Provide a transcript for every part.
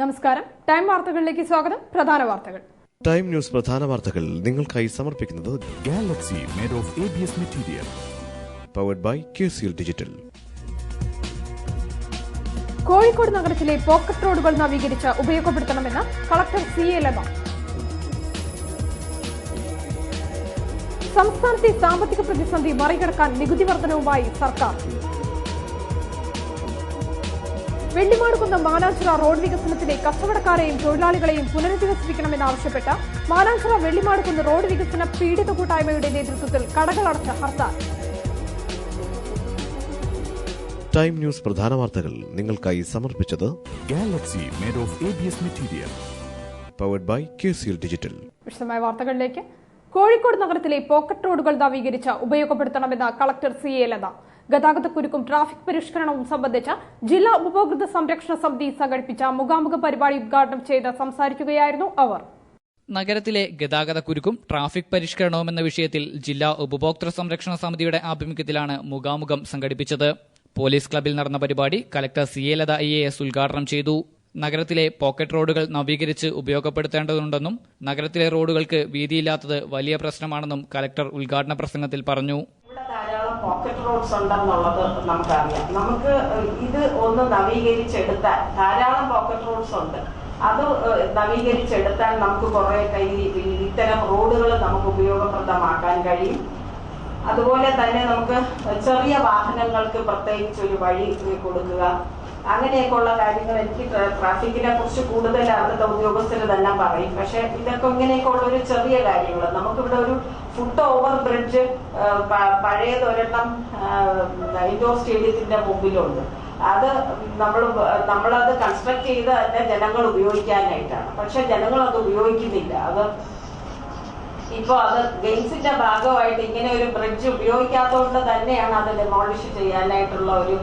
നമസ്കാരം. ടൈം വാർത്തകളിലേക്ക് സ്വാഗതം. പ്രധാന വാർത്തകൾ. ടൈം ന്യൂസ് പ്രധാന വാർത്തകൾ നിങ്ങൾക്കായി സമർപ്പിക്കുന്നത് Galaxy made of ABS material, powered by QCL digital. Kozhikode നഗരത്തിലെ പോക്കറ്റ് റോഡുകൾ നവീകരിച്ച് ഉപയോഗപ്പെടുത്തണമെന്ന് കളക്ടർ CA ലത. സംസ്ഥാനത്തെ സാമ്പത്തിക പ്രതിസന്ധി മറികടക്കാൻ നികുതി വർധനവുമായി സർക്കാർ. വെള്ളിമാടുകുന്ന് മാനാഞ്ചിറ റോഡ് വികസനത്തിലെ കച്ചവടക്കാരെയും തൊഴിലാളികളെയും പുനരധിവസിപ്പിക്കണമെന്നാവശ്യപ്പെട്ട് മാനാഞ്ചിറ വെള്ളിമാടുകുന്ന് റോഡ് വികസന പീഡിത കൂട്ടായ്മയുടെ നേതൃത്വത്തിൽ കടകളടച്ച ഹർത്താൽ. ടൈം ന്യൂസ് പ്രധാന വാർത്തകൾ നിങ്ങൾക്കായി സമർപ്പിച്ചത് Galaxy made of ABS material, powered by QCL digital. വിശദമായ വാർത്തകളിലേക്ക്. കോഴിക്കോട് നഗരത്തിലെ പോക്കറ്റ് റോഡുകൾ നവീകരിച്ച് ഉപയോഗപ്പെടുത്തണമെന്ന് കളക്ടർ CA ലത. ഗതാഗതക്കുരുക്കും ട്രാഫിക് പരിഷ്കരണവും സംബന്ധിച്ച് ജില്ലാ ഉപഭോക്തൃ സംരക്ഷണ സമിതി സംഘടിപ്പിച്ച മുഖാമുഖ പരിപാടി ഉദ്ഘാടനം ചെയ്ത് സംസാരിക്കുകയായിരുന്നു അവർ. നഗരത്തിലെ ഗതാഗതക്കുരുക്കും ട്രാഫിക് പരിഷ്കരണവും എന്ന വിഷയത്തിൽ ജില്ലാ ഉപഭോക്തൃ സംരക്ഷണ സമിതിയുടെ ആഭിമുഖ്യത്തിലാണ് മുഖാമുഖം സംഘടിപ്പിച്ചത്. പോലീസ് ക്ലബിൽ നടന്ന പരിപാടി കലക്ടർ CA ലത IAS ഉദ്ഘാടനം ചെയ്തു. നഗരത്തിലെ പോക്കറ്റ് റോഡുകൾ നവീകരിച്ച് ഉപയോഗപ്പെടുത്തേണ്ടതുണ്ടെന്നും നഗരത്തിലെ റോഡുകൾക്ക് വീതിയില്ലാത്തത് വലിയ പ്രശ്നമാണെന്നും കലക്ടർ ഉദ്ഘാടന പ്രസംഗത്തിൽ പറഞ്ഞു. ധാരാളം പോക്കറ്റ് റോഡ്സ് ഉണ്ടെന്നുള്ളത് നമുക്കറിയാം. നമുക്ക് ഇത് ഒന്ന് നവീകരിച്ചെടുത്താൽ ധാരാളം പോക്കറ്റ് റോഡ്സ് ഉണ്ട്. അത് നവീകരിച്ചെടുത്താൽ നമുക്ക് കുറെ ഇത്തരം റോഡുകൾ നമുക്ക് ഉപയോഗപ്രദമാക്കാൻ കഴിയും. അതുപോലെ തന്നെ നമുക്ക് ചെറിയ വാഹനങ്ങൾക്ക് പ്രത്യേകിച്ച് ഒരു വഴി കൊടുക്കുക, അങ്ങനെയൊക്കെയുള്ള കാര്യങ്ങൾ. എനിക്ക് ട്രാഫിക്കിനെ കുറിച്ച് കൂടുതൽ അവിടുത്തെ ഉദ്യോഗസ്ഥർ തന്നെ പറയും. പക്ഷെ ഇതൊക്കെ ഇങ്ങനെയൊക്കെയുള്ള ഒരു ചെറിയ കാര്യങ്ങൾ. നമുക്കിവിടെ ഒരു ഫുട് ഓവർ ബ്രിഡ്ജ് പഴയതൊരെണ്ണം ഇൻഡോർ സ്റ്റേഡിയത്തിന്റെ മുമ്പിലുണ്ട്. അത് നമ്മളത് കൺസ്ട്രക്ട് ചെയ്ത് തന്നെ ജനങ്ങൾ ഉപയോഗിക്കാനായിട്ടാണ്. പക്ഷെ ജനങ്ങൾ അത് ഉപയോഗിക്കുന്നില്ല. അത് ഗെയിംസിന്റെ ഭാഗമായിട്ട് ഇങ്ങനെ ഒരു ബ്രിഡ്ജ് ഉപയോഗിക്കാത്തതുകൊണ്ട് തന്നെയാണ് അത് ഡെമോളിഷ് ചെയ്യാനായിട്ടുള്ള ഒരു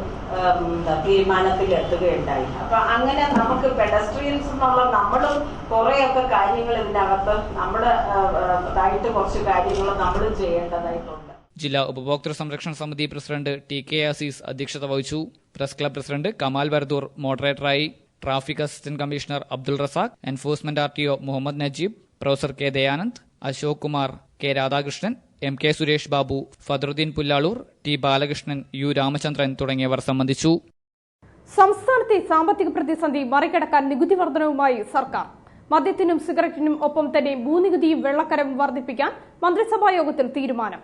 തീരുമാനത്തിൽ എത്തുകയുണ്ടായി. അപ്പൊ അങ്ങനെ നമുക്ക് പെഡസ്ട്രിയൻസ് എന്നുള്ള നമ്മളും കുറെയൊക്കെ കാര്യങ്ങൾ ഇതിനകത്ത് നമ്മുടെ ഇതായിട്ട് കുറച്ച് കാര്യങ്ങൾ നമ്മളും ചെയ്യേണ്ടതായിട്ടുണ്ട്. ജില്ലാ ഉപഭോക്തൃ സംരക്ഷണ സമിതി പ്രസിഡന്റ് TK അസീസ് അധ്യക്ഷത വഹിച്ചു. Press club president Kamal Varadoor മോഡറേറ്ററായി. Traffic assistant commissioner Abdul Razak, enforcement RTO Muhammad Najeeb, professor K Dayanand, Ashok Kumar, K Radhakrishnan, MK Suresh Babu, Fadruddeen Pullaloor, T Balakrishnan, U Ramachandran തുടങ്ങിയവർ സംബന്ധിച്ചു. സംസ്ഥാനത്തെ സാമ്പത്തിക പ്രതിസന്ധി മറികടക്കാൻ നികുതി വർധനവുമായി സർക്കാർ. മദ്യത്തിനും സിഗരറ്റിനും ഒപ്പം തന്നെ ഭൂനികുതിയും വെള്ളക്കരവും വർദ്ധിപ്പിക്കാൻ മന്ത്രിസഭാ യോഗത്തിൽ തീരുമാനം.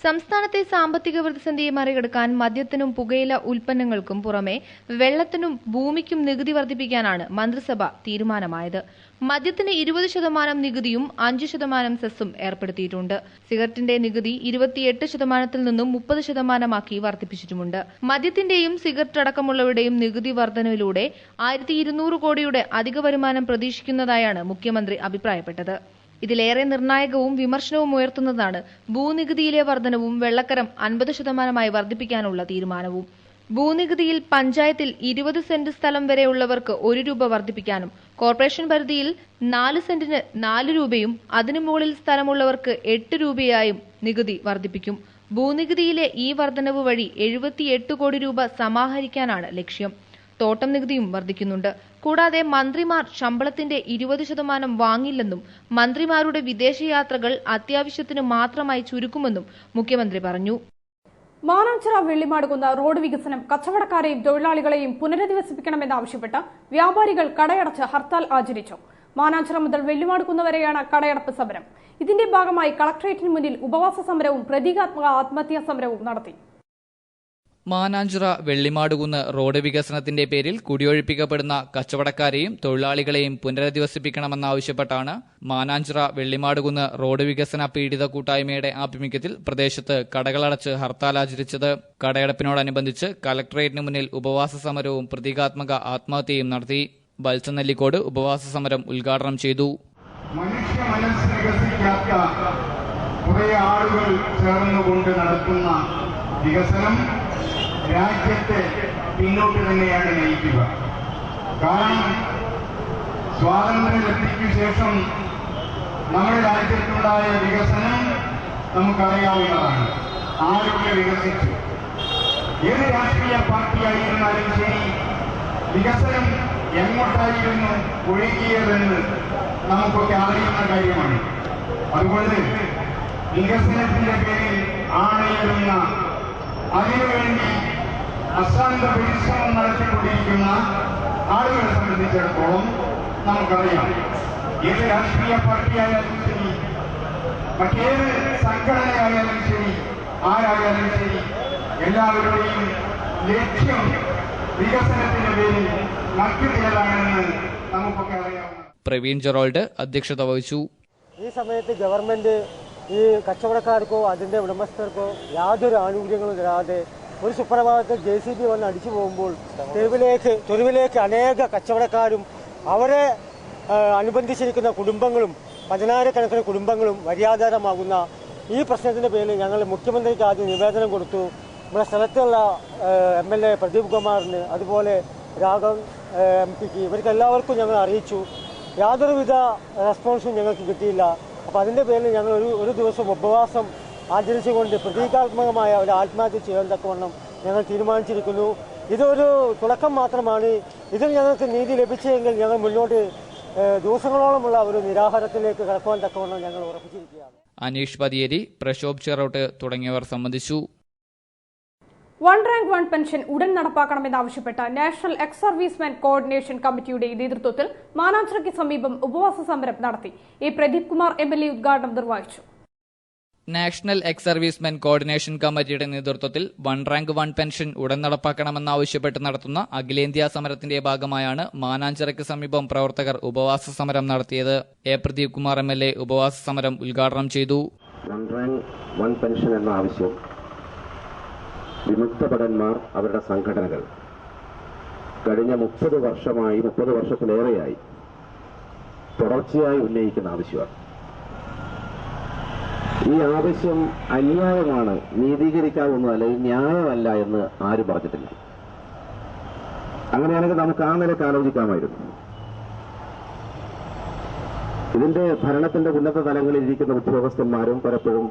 സംസ്ഥാനത്തെ സാമ്പത്തിക പ്രതിസന്ധിയെ മറികടക്കാൻ മദ്യത്തിനും പുകയില ഉൽപ്പന്നങ്ങൾക്കും പുറമെ വെള്ളത്തിനും ഭൂമിക്കും നികുതി വർദ്ധിപ്പിക്കാനാണ് മന്ത്രിസഭ തീരുമാനമായത്. മദ്യത്തിന് 20% നികുതിയും 5% സെസ്സും ഏർപ്പെടുത്തിയിട്ടുണ്ട്. സിഗരറ്റിന്റെ നികുതി 28% നിന്നും 30% വർദ്ധിപ്പിച്ചിട്ടുമുണ്ട്. മദ്യത്തിന്റെയും സിഗരറ്റ് അടക്കമുള്ളവയുടെയും നികുതി വർധനവിലൂടെ 1200 കോടിയുടെ അധിക വരുമാനം പ്രതീക്ഷിക്കുന്നതായാണ് മുഖ്യമന്ത്രി അഭിപ്രായപ്പെട്ടത്. ഇതിലേറെ നിർണായകവും വിമർശനവും ഉയർത്തുന്നതാണ് ഭൂനികുതിയിലെ വർധനവും വെള്ളക്കരം 50% വർദ്ധിപ്പിക്കാനുള്ള തീരുമാനവും. ഭൂനികുതിയിൽ പഞ്ചായത്തിൽ 20 സെന്റ് സ്ഥലം വരെയുള്ളവർക്ക് 1 രൂപ വർദ്ധിപ്പിക്കാനും കോർപ്പറേഷൻ പരിധിയിൽ 4 സെന്റിന് 4 രൂപയും അതിനു മുകളിൽ സ്ഥലമുള്ളവർക്ക് 8 രൂപയായും നികുതി വർദ്ധിപ്പിക്കും. ഭൂനികുതിയിലെ ഈ വർധനവ് വഴി 78 കോടി രൂപ സമാഹരിക്കാനാണ് ലക്ഷ്യം. തോട്ടം നികുതിയും വർദ്ധിക്കുന്നുണ്ട്. കൂടാതെ മന്ത്രിമാർ ശമ്പളത്തിന്റെ 20% വാങ്ങില്ലെന്നും മന്ത്രിമാരുടെ വിദേശയാത്രകൾ അത്യാവശ്യത്തിന് മാത്രമായി ചുരുക്കുമെന്നും മുഖ്യമന്ത്രി പറഞ്ഞു. മാനാഞ്ചിറ വെള്ളിമാടുകുന്ന് റോഡ് വികസനം കച്ചവടക്കാരെയും തൊഴിലാളികളെയും പുനരധിവസിപ്പിക്കണമെന്നാവശ്യപ്പെട്ട് വ്യാപാരികൾ കടയടച്ച് ഹർത്താൽ ആചരിച്ചു. മാനാഞ്ചിറ മുതൽ വെള്ളിമാടുകുന്ന് വരെയാണ് കടയടപ്പ് സമരം. ഇതിന്റെ ഭാഗമായി കളക്ടറേറ്റിന് മുന്നിൽ ഉപവാസ സമരവും പ്രതീകാത്മക ആത്മഹത്യാ സമരവും നടത്തി. മാനാഞ്ചിറ വെള്ളിമാടുകുന്ന് റോഡ് വികസനത്തിന്റെ പേരിൽ കുടിയൊഴിപ്പിക്കപ്പെടുന്ന കച്ചവടക്കാരെയും തൊഴിലാളികളെയും പുനരധിവസിപ്പിക്കണമെന്നാവശ്യപ്പെട്ടാണ് മാനാഞ്ചിറ വെള്ളിമാടുകുന്ന് റോഡ് വികസന പീഡിത കൂട്ടായ്മയുടെ ആഭിമുഖ്യത്തിൽ പ്രദേശത്ത് കടകളടച്ച് ഹർത്താൽ ആചരിച്ചത്. കടയടപ്പിനോടനുബന്ധിച്ച് കലക്ടറേറ്റിന് മുന്നിൽ ഉപവാസ സമരവും പ്രതീകാത്മക ആത്മഹത്യയും നടത്തി. ബൽസ നെല്ലിക്കോട് ഉപവാസ സമരം ഉദ്ഘാടനം ചെയ്തു. മനുഷ്യ മനസ്സ് വികസിക്കാത്ത കുറെ ആളുകൾ ചേർന്നുകൊണ്ട് നടത്തുന്ന വികസനം രാജ്യത്തെ പിന്നോട്ട് തന്നെയാണ് നയിക്കുക. കാരണം സ്വാതന്ത്ര്യലബ്ധിക്ക് ശേഷം നമ്മുടെ രാജ്യത്തുണ്ടായ വികസനം നമുക്കറിയാവുന്നതാണ്. ആരൊക്കെ വികസിച്ചു, ഏത് രാഷ്ട്രീയ പാർട്ടിയായിരുന്നാലും ശരി, വികസനം എങ്ങോട്ടായിരുന്നു ഒഴുകിയതെന്ന് നമുക്കൊക്കെ അറിയുന്ന കാര്യമാണ്. അതുകൊണ്ട് വികസനത്തിന്റെ പേരിൽ ആണയിടുന്ന, അതിനുവേണ്ടി അശ്രാന്ത പരിശ്രമം നടത്തിക്കൊണ്ടിരിക്കുന്ന ആളുകളെ സംബന്ധിച്ചിടത്തോളം നമുക്കറിയാം, ഏത് രാഷ്ട്രീയ പാർട്ടിയായാലും ശരി, മറ്റേത് സംഘടനയായാലും ശരി, ആരായാലും ശരി, എല്ലാവരുടെയും ലക്ഷ്യം വികസനത്തിന്റെ പേരിൽ മറ്റു ചിലതാണെന്ന് നമുക്കൊക്കെ അറിയാം. പ്രവീൺ ജെറോൾഡ് അധ്യക്ഷത വഹിച്ചു. ഈ സമയത്ത് ഗവൺമെന്റ് ഈ കച്ചവടക്കാർക്കോ അതിന്റെ ഉടമസ്ഥർക്കോ യാതൊരു ആനുകൂല്യങ്ങളും തരാതെ ഒരു സുപ്രഭാതത്തിൽ JCB വന്ന് അടിച്ചു പോകുമ്പോൾ തെരുവിലേക്ക് അനേക കച്ചവടക്കാരും അവരെ അനുബന്ധിച്ചിരിക്കുന്ന കുടുംബങ്ങളും 10,000-കണക്കിന് കുടുംബങ്ങളും വഴിയാധാരമാകുന്ന ഈ പ്രശ്നത്തിന്റെ പേരിൽ ഞങ്ങൾ മുഖ്യമന്ത്രിക്ക് ആദ്യം നിവേദനം കൊടുത്തു. നമ്മുടെ സ്ഥലത്തുള്ള MLA പ്രദീപ് കുമാറിന്, അതുപോലെ രാഘവൻ MP-ക്ക്, ഇവർക്ക് എല്ലാവർക്കും ഞങ്ങൾ അറിയിച്ചു. യാതൊരുവിധ റെസ്പോൺസും ഞങ്ങൾക്ക് കിട്ടിയില്ല. അപ്പോൾ അതിന്റെ പേരിൽ ഞങ്ങൾ ഒരു ദിവസം ഉപവാസം ആചരിച്ചുകൊണ്ട് പ്രതീകാത്മകമായ ഒരു ആത്മഹത്യ ചെയ്യാൻ തക്കവണ്ണം ഞങ്ങൾ തീരുമാനിച്ചിരിക്കുന്നു. ഇതൊരു തുടക്കം മാത്രമാണ്. ഇതിൽ ഞങ്ങൾക്ക് നീതി ലഭിച്ചെങ്കിൽ ഞങ്ങൾ മുന്നോട്ട് ദിവസങ്ങളോളമുള്ള ഒരു നിരാഹാരത്തിലേക്ക് കടക്കുവാൻ തക്കവണ്ണം ഞങ്ങൾ ഉറപ്പിച്ചിരിക്കുകയാണ്. അനീഷ് പതിയേരി, പ്രശോഭ് ചെറോട്ട് തുടങ്ങിയവർ സംബന്ധിച്ചു. വൺ റാങ്ക് വൺ പെൻഷൻ ഉടൻ നടപ്പാക്കണമെന്നാവശ്യപ്പെട്ട നാഷണൽ എക്സ് സർവീസ്മെൻ കോർഡിനേഷൻ കമ്മിറ്റിയുടെ നേതൃത്വത്തിൽ മാനാഞ്ചിറയ്ക്ക് സമീപം ഉപവാസ സമരം നടത്തി. പ്രദീപ് കുമാർ MLA ഉദ്ഘാടനം നിർവഹിച്ചു. നാഷണൽ എക്സ് സർവീസ്മെൻ കോർഡിനേഷൻ കമ്മിറ്റിയുടെ നേതൃത്വത്തിൽ വൺ റാങ്ക് വൺ പെൻഷൻ ഉടൻ നടപ്പാക്കണമെന്നാവശ്യപ്പെട്ട് നടത്തുന്ന അഖിലേന്ത്യാ സമരത്തിന്റെ ഭാഗമായാണ് മാനാഞ്ചിറയ്ക്ക് സമീപം പ്രവർത്തകർ ഉപവാസ സമരം നടത്തിയത്. പ്രദീപ് കുമാർ MLA ഉപവാസ സമരം ഉദ്ഘാടനം ചെയ്തു. വൺ റാങ്ക് വൺ പെൻഷൻ എന്ന ആവശ്യം വിമുക്ത ഭടന്മാർ, അവരുടെ സംഘടനകൾ കഴിഞ്ഞ 30 വർഷത്തിലേറെയായി തുടർച്ചയായി ഉന്നയിക്കുന്ന ആവശ്യമാണ്. ഈ ആവശ്യം അന്യായമാണ്, നീതീകരിക്കാവുന്നതല്ല, ന്യായമല്ല എന്ന് ആരും പറഞ്ഞിട്ടില്ല. അങ്ങനെയാണെങ്കിൽ നമുക്ക് ആ നിലയ്ക്ക് ആലോചിക്കാമായിരുന്നു. ഇതിന്റെ ഭരണത്തിന്റെ ഉന്നത തലങ്ങളിൽ ഇരിക്കുന്ന ഉദ്യോഗസ്ഥന്മാരും പലപ്പോഴും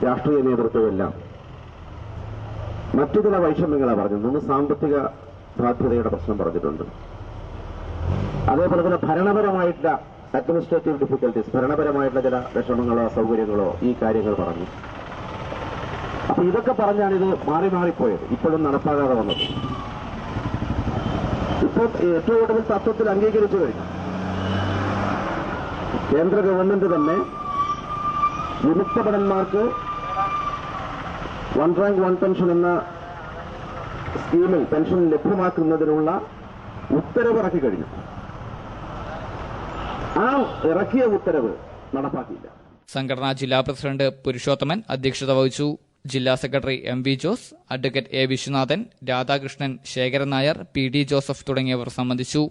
രാഷ്ട്രീയ നേതൃത്വമെല്ലാം മറ്റു ചില വൈഷമ്യങ്ങളാണ് പറഞ്ഞത്. ഒന്ന് സാമ്പത്തിക ബാധ്യതയുടെ പ്രശ്നം പറഞ്ഞിട്ടുണ്ട്. അതേപോലെ തന്നെ ഭരണപരമായിട്ടുള്ള അഡ്മിനിസ്ട്രേറ്റീവ് ഡിഫിക്കൽട്ടീസ്, ഭരണപരമായിട്ടുള്ള ചില വിഷമങ്ങളോ അസൗകര്യങ്ങളോ ഈ കാര്യങ്ങൾ പറഞ്ഞു. അപ്പൊ ഇതൊക്കെ പറഞ്ഞാണ് ഇത് മാറിപ്പോയത്, ഇപ്പോഴും നടപ്പാകാതെ വന്നത്. ഇപ്പോൾ ഏറ്റവും കൂടുതൽ തത്വത്തിൽ അംഗീകരിച്ചു കഴിഞ്ഞു. കേന്ദ്ര ഗവൺമെന്റ് തന്നെ വിമുക്ത ഭടന്മാർക്ക് വൺ റാങ്ക് വൺ പെൻഷൻ എന്ന സ്കീമിൽ പെൻഷൻ ലഭ്യമാക്കുന്നതിനുള്ള ഉത്തരവ് ഇറക്കി കഴിഞ്ഞു. ആ ഇറക്കിയ ഉത്തരവ് നടപ്പാക്കിയില്ല. സംഘടനാ ജില്ലാ പ്രസിഡന്റ് പുരുഷോത്തമൻ അധ്യക്ഷത വഹിച്ചു. ജില്ലാ secretary MV Jose, advocate A Viswanathan, Radhakrishnan, Sekharan Nair, PD Joseph തുടങ്ങിയവർ സംബന്ധിച്ചു.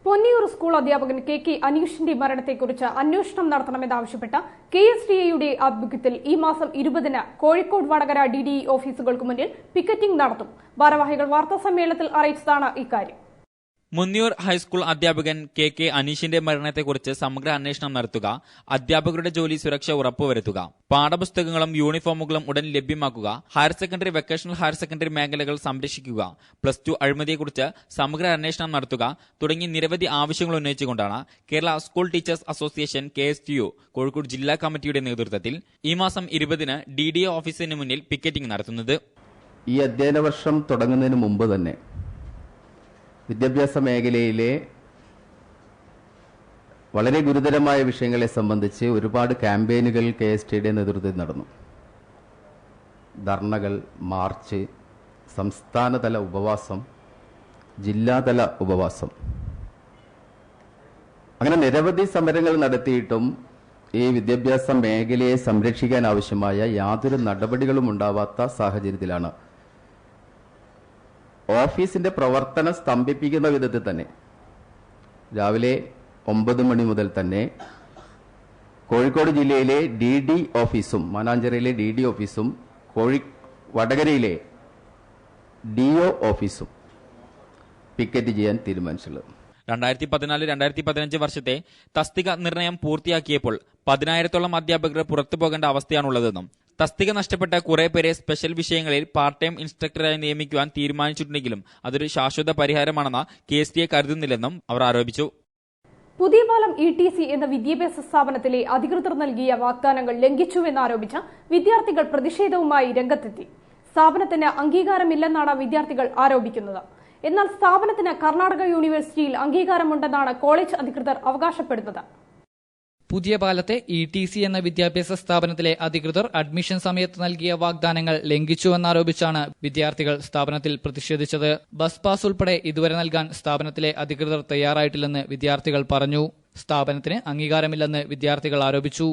പൊന്നിയൂർ സ്കൂൾ അധ്യാപകൻ KK അനീഷിന്റെ മരണത്തെക്കുറിച്ച് അന്വേഷണം നടത്തണമെന്നാവശ്യപ്പെട്ട KSDAയുടെ ആഭിമുഖ്യത്തിൽ ഈ മാസം 20-ന് കോഴിക്കോട് വടകര DDE ഓഫീസുകൾക്ക് മുന്നിൽ പിക്കറ്റിംഗ് നടത്തും. ഭാരവാഹികൾ വാർത്താസമ്മേളനത്തിൽ അറിയിച്ചതാണ് ഇക്കാര്യം. മുന്നിയൂർ ഹൈസ്കൂൾ അധ്യാപകൻ KK അനീഷിന്റെ മരണത്തെക്കുറിച്ച് സമഗ്ര അന്വേഷണം നടത്തുക, അധ്യാപകരുടെ ജോലി സുരക്ഷ ഉറപ്പുവരുത്തുക, പാഠപുസ്തകങ്ങളും യൂണിഫോമുകളും ഉടൻ ലഭ്യമാക്കുക, higher secondary, vocational higher secondary മേഖലകൾ സംരക്ഷിക്കുക, +2 അഴിമതിയെക്കുറിച്ച് സമഗ്ര അന്വേഷണം നടത്തുക തുടങ്ങി നിരവധി ആവശ്യങ്ങൾ ഉന്നയിച്ചുകൊണ്ടാണ് Kerala school teachers association KSTU Kozhikode ജില്ലാ കമ്മിറ്റിയുടെ നേതൃത്വത്തിൽ ഈ മാസം 20-ന് DDA ഓഫീസിന് മുന്നിൽ പിക്കറ്റിംഗ് നടത്തുന്നത്. ഈ അധ്യയന വർഷം തുടങ്ങുന്നതിന് മുമ്പ് തന്നെ വിദ്യാഭ്യാസ മേഖലയിലെ വളരെ ഗുരുതരമായ വിഷയങ്ങളെ സംബന്ധിച്ച് ഒരുപാട് ക്യാമ്പയിനുകൾ KSTയുടെ നേതൃത്വത്തിൽ നടന്നു. ധർണകൾ, മാർച്ച്, സംസ്ഥാനതല ഉപവാസം, ജില്ലാതല ഉപവാസം, അങ്ങനെ നിരവധി സമരങ്ങൾ നടത്തിയിട്ടും ഈ വിദ്യാഭ്യാസ മേഖലയെ സംരക്ഷിക്കാൻ ആവശ്യമായ യാതൊരു നടപടികളും ഉണ്ടാവാത്ത സാഹചര്യത്തിലാണ് ഓഫീസിന്റെ പ്രവർത്തനം സ്തംഭിപ്പിക്കുന്ന വിധത്തിൽ തന്നെ രാവിലെ 9 മണി മുതൽ തന്നെ കോഴിക്കോട് ജില്ലയിലെ DD ഓഫീസും മാനാഞ്ചിറയിലെ DD ഓഫീസും വടകരയിലെ DO ഓഫീസും പിക്കറ്റ് ചെയ്യാൻ തീരുമാനിച്ചുള്ളത്. 2014-2015 വർഷത്തെ തസ്തിക നിർണയം പൂർത്തിയാക്കിയപ്പോൾ 10,000-ഓളം അധ്യാപകർ പുറത്തുപോകേണ്ട അവസ്ഥയാണുള്ളതെന്നും തസ്തിക നഷ്ടപ്പെട്ട കുറെ പേരെ സ്പെഷ്യൽ വിഷയങ്ങളിൽ പാർട്ട് ടൈം ഇൻസ്ട്രക്ടറായി നിയമിക്കുവാൻ തീരുമാനിച്ചിട്ടുണ്ടെങ്കിലും അതൊരു ശാശ്വത പരിഹാരമാണെന്ന് KSTA കരുതുന്നില്ലെന്നും അവർ ആരോപിച്ചു. പുതിയ പാലം ETC എന്ന വിദ്യാഭ്യാസ സ്ഥാപനത്തിലെ അധികൃതർ നൽകിയ വാഗ്ദാനങ്ങൾ ലംഘിച്ചുവെന്നാരോപിച്ച് വിദ്യാർത്ഥികൾ പ്രതിഷേധവുമായി രംഗത്തെത്തി. സ്ഥാപനത്തിന് അംഗീകാരമില്ലെന്നാണ് വിദ്യാർത്ഥികൾ ആരോപിക്കുന്നത്. എന്നാൽ സ്ഥാപനത്തിന് കർണാടക യൂണിവേഴ്സിറ്റിയിൽ അംഗീകാരമുണ്ടെന്നാണ് കോളേജ് അധികൃതർ അവകാശപ്പെടുന്നത്. പുതിയ പാലത്തെ ETC എന്ന വിദ്യാഭ്യാസ സ്ഥാപനത്തിലെ അധികൃതർ അഡ്മിഷൻ സമയത്ത് നൽകിയ വാഗ്ദാനങ്ങൾ ലംഘിച്ചുവെന്നാരോപിച്ചാണ് വിദ്യാർത്ഥികൾ സ്ഥാപനത്തിൽ പ്രതിഷേധിച്ചത്. ബസ് പാസ് ഉൾപ്പെടെ ഇതുവരെ നൽകാൻ സ്ഥാപനത്തിലെ അധികൃതർ തയ്യാറായിട്ടില്ലെന്ന് വിദ്യാർത്ഥികൾ പറഞ്ഞു. സ്ഥാപനത്തിന് അംഗീകാരമില്ലെന്ന് വിദ്യാർത്ഥികൾ ആരോപിച്ചു.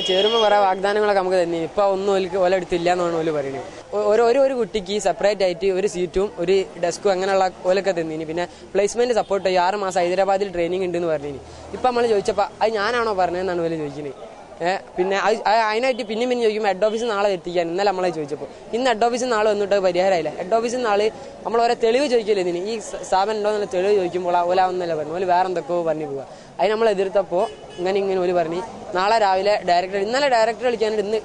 ചേരുമ്പോൾ കുറെ വാഗ്ദാനങ്ങളൊക്കെ നമുക്ക് തന്നെ ഇപ്പൊ ഒന്നും ഓല എടുത്തില്ല എന്നാണ് ഓല് പറയുന്നത്. ഒരു കുട്ടിക്ക് സെപ്പറേറ്റ് ആയിട്ട് ഒരു സീറ്റും ഒരു ഡെസ്കും അങ്ങനെയുള്ള ഓലൊക്കെ തന്നിനി. പിന്നെ പ്ലേസ്മെന്റ് സപ്പോർട്ട് ചെയ്യും. 6 മാസം ഹൈദരാബാദിൽ ട്രെയിനിങ് ഉണ്ടെന്ന് പറഞ്ഞു. ഇപ്പൊ നമ്മൾ ചോദിച്ചപ്പോൾ അത് ഞാനാണോ പറഞ്ഞതെന്നാണ് ഓല് ചോദിക്കുന്നത്. പിന്നെ അതിനായിട്ട് പിന്നെ ചോദിക്കുമ്പോൾ ഹെഡ് ഓഫീസിൽ നാളെ എത്തിക്കാൻ ഇന്നലെ നമ്മളെ ചോദിച്ചപ്പോൾ ഇന്ന് ഹെഡ് ഓഫീസിൽ നാളെ വന്നിട്ട് പരിഹാരമായില്ല. ഹെഡ് ഓഫീസിൽ നാളെ നമ്മൾ ഓരോ തെളിവ് ചോദിക്കില്ലേ ഇതിന് ഈ സ്ഥാപനം ഉണ്ടോ എന്നുള്ള തെളിവ് ചോദിക്കുമ്പോൾ ഓല ഒന്നല്ല പറഞ്ഞു. ഓല് വേറെ എന്തൊക്കെയോ പറഞ്ഞു പോവുക. അതിന് നമ്മൾ എതിർത്തപ്പോൾ ഇങ്ങനെ ഓല് പറഞ്ഞു നാളെ രാവിലെ ഡയറക്ടർ ഇന്നലെ ഡയറക്ടർ വിളിക്കാനായിട്ട് ഇന്ന്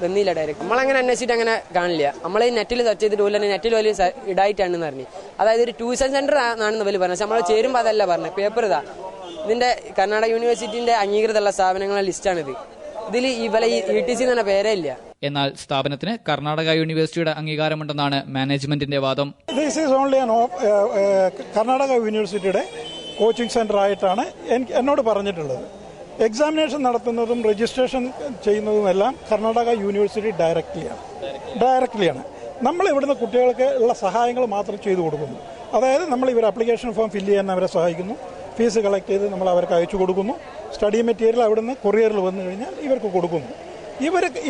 വന്നില്ല ഡയറക്ടർ. നമ്മളങ്ങനെ അന്വേഷിച്ചിട്ട് അങ്ങനെ കാണില്ല. നമ്മൾ ഈ നെറ്റിൽ സെർച്ച് ചെയ്തിട്ട് പോലെ നെറ്റിൽ വലിയ ഇടായിട്ടാണെന്ന് പറഞ്ഞു. അതായത് ഒരു ട്യൂഷൻ സെന്റർ ആണെന്ന് വലിയ പറഞ്ഞു. പക്ഷെ നമ്മൾ ചേരുമ്പോൾ അതല്ല പറഞ്ഞത്. പേപ്പർ ഇതാ ഇതിന്റെ കർണാടക യൂണിവേഴ്സിറ്റിന്റെ അംഗീകൃതമുള്ള സ്ഥാപനങ്ങളുടെ ലിസ്റ്റാണിത്. ഇതിൽ ഇവലെ ETC എന്ന പേരേ ഇല്ല. എന്നാൽ സ്ഥാപനത്തിന് കർണാടക യൂണിവേഴ്സിറ്റിയുടെ അംഗീകാരമുണ്ടെന്നാണ് മാനേജ്മെന്റിന്റെ വാദം. കർണാടക യൂണിവേഴ്സിറ്റിയുടെ കോച്ചിങ് സെന്റർ ആയിട്ടാണ് എന്നോട് പറഞ്ഞിട്ടുള്ളത്. എക്സാമിനേഷൻ നടത്തുന്നതും രജിസ്ട്രേഷൻ ചെയ്യുന്നതുമെല്ലാം കർണാടക യൂണിവേഴ്സിറ്റി ഡയറക്ട്ലിയാണ്. നമ്മൾ ഇവിടുന്ന് കുട്ടികൾക്ക് ഉള്ള സഹായങ്ങൾ മാത്രം ചെയ്തു കൊടുക്കുന്നു. അതായത് നമ്മൾ ഇവർ ആപ്ലിക്കേഷൻ ഫോം ഫില്ല് ചെയ്യാൻ അവരെ സഹായിക്കുന്നു. ഫീസ് കളക്ട് ചെയ്ത് നമ്മൾ അവർക്ക് അയച്ചു കൊടുക്കുന്നു. സ്റ്റഡി മെറ്റീരിയൽ അവിടുന്ന് കൊറിയറിൽ വന്നു കഴിഞ്ഞാൽ ഇവർക്ക് കൊടുക്കുന്നു.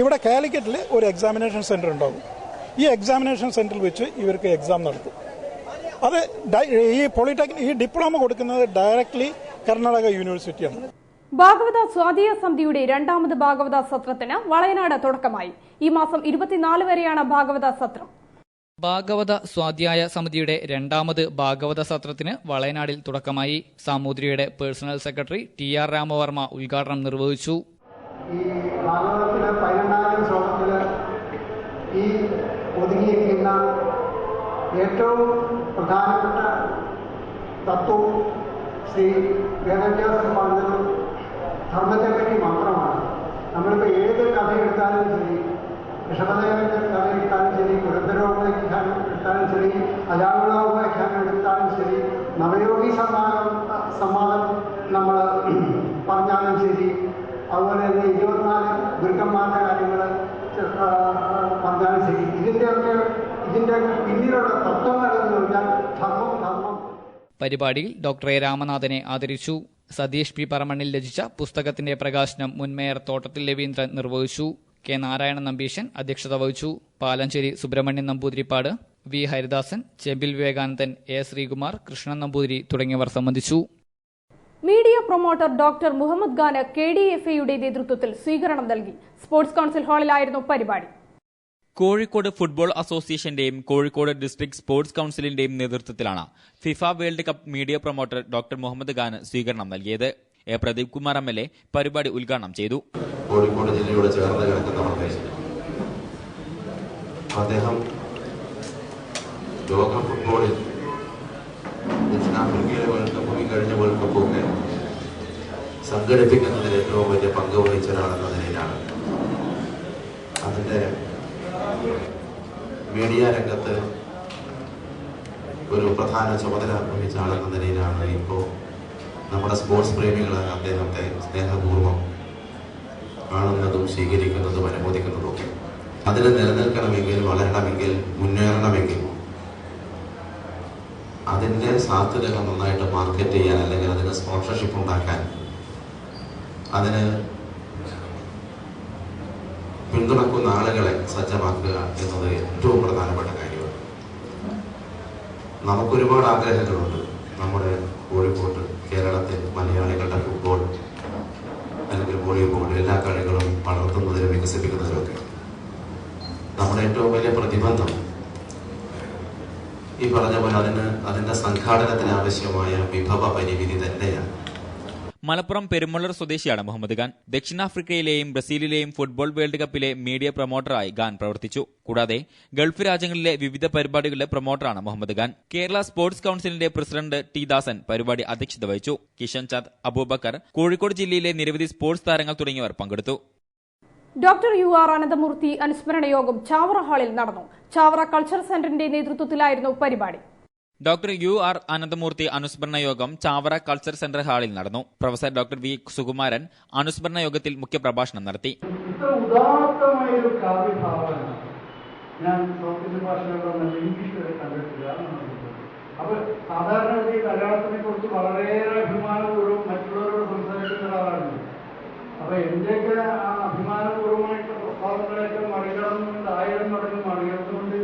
ഇവിടെ കാലിക്കറ്റിൽ ഒരു എക്സാമിനേഷൻ സെന്റർ ഉണ്ടാകും. ഈ എക്സാമിനേഷൻ സെന്ററിൽ വെച്ച് ഇവർക്ക് എക്സാം നടത്തും. അത് ഈ ഡിപ്ലോമ കൊടുക്കുന്നത് ഡയറക്ട്ലി കർണാടക യൂണിവേഴ്സിറ്റിയാണ്. ഭാഗവത സ്വാധീന സമിതിയുടെ 2ാമത് ഭാഗവത സത്രത്തിന് വളയനാട് തുടക്കമായി. ഈ മാസം 24 വരെയാണ് ഭാഗവത സത്രം. ഭാഗവത സ്വാധ്യായ സമിതിയുടെ 2ാമത് ഭാഗവത സത്രത്തിന് വളയനാടിൽ തുടക്കമായി. സാമൂതിരിയുടെ പേഴ്സണൽ സെക്രട്ടറി TR രാമവർമ്മ ഉദ്ഘാടനം നിർവഹിച്ചു. ഈ ഭാഗവതത്തിലെ 12ാം ശ്ലോകത്തില് ഈ ഒതുങ്ങിയിരിക്കുന്ന ഏറ്റവും പ്രധാനപ്പെട്ട തത്വവും ശ്രീ വേദവ്യാസൻ പറഞ്ഞത് ധർമ്മത്തെപ്പറ്റി മാത്രമാണ്. നമ്മളിപ്പോൾ ഏത് കഥ എടുത്താലും ശരി, ഋഷഭദേവന്റെ കഥ എടുത്താലും ശരി, പുരന്ദരോപാഖ്യാനം എടുത്താലും ശരി, അജാമിളോപാഖ്യാനം എടുത്താലും ശരി, നവയോഗി സമ്മാനം നമ്മൾ പറഞ്ഞാലും ശരി, അതുപോലെ തന്നെ 24 ഗുരുക്കന്മാരുടെ കാര്യങ്ങൾ പറഞ്ഞാലും ശരി, ഇതിന്റെ പിന്നിലുള്ള തത്വങ്ങൾ എന്ന് പറഞ്ഞാൽ ധർമ്മം. പരിപാടിയിൽ ഡോക്ടർ A. രാമനാഥനെ ആദരിച്ചു. സതീഷ് P. പറമണ്ണിൽ രചിച്ച പുസ്തകത്തിന്റെ പ്രകാശനം മുൻ മേയർ തോട്ടത്തിൽ രവീന്ദ്രൻ നിർവഹിച്ചു. K. നാരായണൻ നമ്പീശൻ അധ്യക്ഷത വഹിച്ചു. Palancheri Subramanian Namboodiripad, V. Haridasan, Chembil Vivekanandan, A. Sreekumar, Krishnan Namboothiri തുടങ്ങിയവർ സംബന്ധിച്ചു. Media promoter doctor Muhammad Khan KDFA-യുടെ നേതൃത്വത്തിൽ സ്വീകരണം നൽകി. സ്പോർട്സ് കൌൺസിൽ ഹാളിലായിരുന്നു പരിപാടി. കോഴിക്കോട് ഫുട്ബോൾ അസോസിയേഷന്റെയും കോഴിക്കോട് ഡിസ്ട്രിക്ട് സ്പോർട്സ് കൌൺസിലിന്റെയും നേതൃത്വത്തിലാണ് FIFA world cup media promoter doctor Muhammad Khan സ്വീകരണം നൽകിയത്. A. പ്രദീപ് കുമാർ MLA പരിപാടി ഉദ്ഘാടനം ചെയ്തു. കോഴിക്കോട് ജില്ലയോട് ചേർന്ന് കിടക്കുന്ന പ്രദേശം അദ്ദേഹം ലോക ഫുട്ബോളിൽ ദക്ഷിണാഫ്രിക്കയിലെ വേൾഡ് കപ്പും കഴിഞ്ഞ വേൾഡ് കപ്പും ഒക്കെ സംഘടിപ്പിക്കുന്നതിൽ ഏറ്റവും വലിയ പങ്ക് വഹിച്ച ഒരാളെന്ന നിലയിലാണ്. അതിന്റെ മീഡിയ രംഗത്ത് ഒരു പ്രധാന ചുമതല വഹിച്ച ആളെന്ന നിലയിലാണ് ഇപ്പോൾ നമ്മുടെ സ്പോർട്സ് പ്രേമികൾ അദ്ദേഹത്തെ സ്നേഹപൂർവ്വം കാണുന്നതും സ്വീകരിക്കുന്നതും അനുമോദിക്കുന്നതും ഒക്കെ. അതിൽ നിലനിൽക്കണമെങ്കിൽ, വളരണമെങ്കിൽ, മുന്നേറണമെങ്കിൽ അതിൻ്റെ സാധ്യതകൾ നന്നായിട്ട് മാർക്കറ്റ് ചെയ്യാൻ, അല്ലെങ്കിൽ അതിന് സ്പോൺസർഷിപ്പ് ഉണ്ടാക്കാൻ, അതിന് പിന്തുണക്കുന്ന ആളുകളെ സജ്ജമാക്കുക എന്നത് ഏറ്റവും പ്രധാനപ്പെട്ട കാര്യമാണ്. നമുക്കൊരുപാട് ആഗ്രഹങ്ങളുണ്ട്. നമ്മുടെ കോഴിക്കോട്ട്, കേരളത്തിൽ മലയാളികളുടെ ഫുട്ബോൾ അല്ലെങ്കിൽ വോളിബോൾ എല്ലാ കളികളും വളർത്തുന്നതിലും വികസിപ്പിക്കുന്നതിലൊക്കെ നമ്മുടെ ഏറ്റവും വലിയ പ്രതിബന്ധം ഈ പറഞ്ഞ പോലെ അതിന്റെ സംഘാടനത്തിന് ആവശ്യമായ വിഭവ പരിമിതി തന്നെയാണ്. മലപ്പുറം പെരുമ്പള്ളൂർ സ്വദേശിയാണ് മുഹമ്മദ് ഖാൻ. ദക്ഷിണാഫ്രിക്കയിലെയും ബ്രസീലിലെയും ഫുട്ബോൾ വേൾഡ് കപ്പിലെ മീഡിയ പ്രൊമോട്ടറായി ഖാൻ പ്രവർത്തിച്ചു. കൂടാതെ ഗൾഫ് രാജ്യങ്ങളിലെ വിവിധ പരിപാടികളുടെ പ്രൊമോട്ടറാണ് മുഹമ്മദ് ഖാൻ. കേരള സ്പോർട്സ് കൌൺസിലിന്റെ പ്രസിഡന്റ് ടി ദാസൻ പരിപാടി അധ്യക്ഷത വഹിച്ചു. കിഷൻ ചന്ദ്, അബൂബക്കർ, കോഴിക്കോട് ജില്ലയിലെ നിരവധി സ്പോർട്സ് താരങ്ങൾ തുടങ്ങിയവർ പങ്കെടുത്തു. ഡോക്ടർ UR അനന്തമൂർത്തി അനുസ്മരണ യോഗം ചാവറ ഹാളിൽ നടന്നു. ചാവറ കൾച്ചർ സെന്ററിന്റെ നേതൃത്വത്തിലായിരുന്നു പരിപാടി. ഡോക്ടർ UR അനന്തമൂർത്തി അനുസ്മരണ യോഗം ചാവറ കൾച്ചർ സെന്റർ ഹാളിൽ നടന്നു. പ്രൊഫസർ ഡോക്ടർ വി സുകുമാരൻ അനുസ്മരണ യോഗത്തിൽ മുഖ്യപ്രഭാഷണം നടത്തി. ഉദാത്തമായൊരു കാവ്യഭാവന ഞാൻ സൗത്ത് ഇന്ത്യൻ ഭാഷകളിലൊന്നും ഇംഗ്ലീഷ് വരെ കണ്ടിട്ടില്ല. അപ്പൊ സാധാരണഗതി മലയാളത്തിനെ കുറിച്ച് വളരെയേറെ അഭിമാനപൂർവ്വം മറ്റുള്ളവരോട് സംസാരിക്കുന്ന ഒരാളാണ്. അപ്പൊ എന്റെയൊക്കെ ആ അഭിമാനപൂർവ്വമായിട്ടുള്ള പ്രസ്താവനകളൊക്കെ മറികടന്നുകൊണ്ട് 1000 മടങ്ങ് മറികടന്നുകൊണ്ട്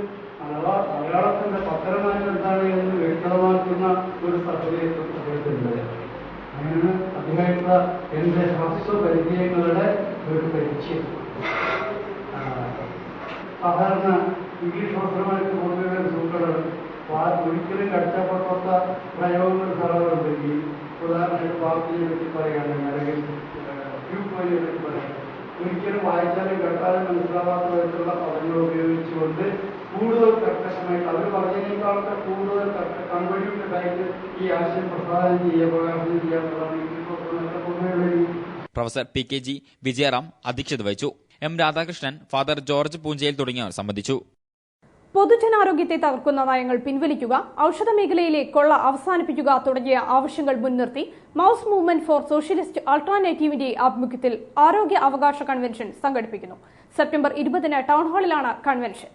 അഥവാ മലയാളത്തിന്റെ പത്രമായിട്ട് എന്താണ് എന്ന് വ്യക്തമാക്കുന്ന ഒരു സാഹചര്യത്തിലുണ്ട്. അങ്ങനെയാണ് അദ്ദേഹമായിട്ടുള്ള എന്റെ ഹ്രസ്വപരിചയങ്ങളുടെ ഒരു പരിചയം. സാധാരണ ഇംഗ്ലീഷ് പത്രമായിട്ട് പൊതുവെ സൂക്കളാണ്. ഒരിക്കലും കഷ്ടപ്പെടാത്ത പ്രയോഗങ്ങൾ സാറുണ്ടെങ്കിൽ ഉദാഹരണമായിട്ട് പാർട്ടിയെ പറ്റി പറയുകയാണെങ്കിൽ അല്ലെങ്കിൽ ഗ്രൂപ്പിനെ പറ്റി പറയാം. ഒരിക്കലും വായിച്ചാലും കേട്ടാലും മനസ്സിലാവാത്ത തരത്തിലുള്ള പദങ്ങൾ ഉപയോഗിച്ചുകൊണ്ട് കൂടുതൽ കർക്കശമായിട്ട് അവർ പറഞ്ഞതിനേക്കാളൊക്കെ കൂടുതൽ കൺവെൻഷൻ്റെ ആയിട്ട് ഈ ആശയം പ്രസാദനം ചെയ്യുക, പ്രകാശനം ചെയ്യാന്നുള്ളതാണ് ഇംഗ്ലീഷ് പത്രങ്ങളുടെ പൊതുവെയുള്ള. പ്രൊഫസർ PKG വിജയറാം അധ്യക്ഷത വഹിച്ചു. M രാധാകൃഷ്ണൻ, ഫാദർ ജോർജ് പൂഞ്ചയിൽ തുടങ്ങിയവർ സംബന്ധിച്ചു. പൊതുജനാരോഗ്യത്തെ തകർക്കുന്ന നയങ്ങൾ പിൻവലിക്കുക, ഔഷധ മേഖലയിലെ കൊള്ള അവസാനിപ്പിക്കുക തുടങ്ങിയ ആവശ്യങ്ങൾ മുൻനിർത്തി മൗസ് മൂവ്മെന്റ് ഫോർ സോഷ്യലിസ്റ്റ് ആൾട്ടർനേറ്റീവിന്റെ ആഭിമുഖ്യത്തിൽ ആരോഗ്യ അവകാശ കൺവെൻഷൻ സംഘടിപ്പിക്കുന്നു. സെപ്റ്റംബർ 20-ന് ടൗൺ ഹാളിലാണ് കൺവെൻഷൻ.